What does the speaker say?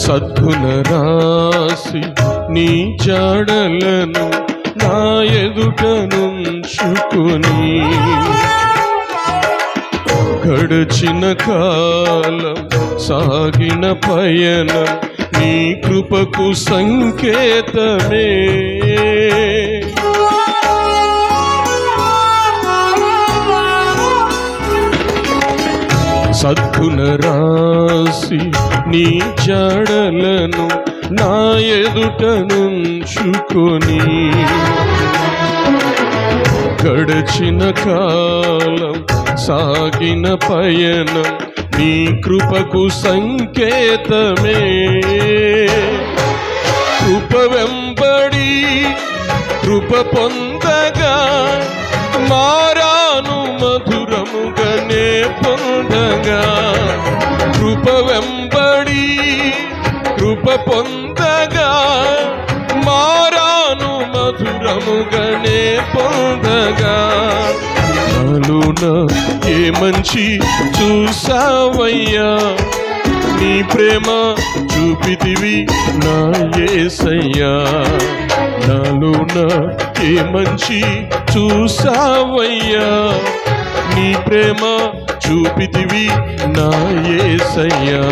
సద్గుణ రాసి నీ జాడలను నా ఎదుట నుంచుకొని గడచిన కాలం సాగిన పయనం నీ కృపకు సంకేతమే. సద్గుణ రాసి నీ జాడలను నా ఎదుట నుంచుకొని గడచిన కాలం సాగిన పయనం నీ కృపకు సంకేతమే. కృప వెంబడి కృప పొందగా మారాను మధురముగానే పొందగా. కృప వెంబడి కృప పొందగా మారాను మధురముగానే పొందగా. నాలోన ఏ మంచి చూసావయ్యా, నీ ప్రేమ చూపితివి నా యేసయ్యా. నాలోన ఏ మంచి చూసావయ్యా, నీ ప్రేమ చూపితివి నా యేసయ్యా.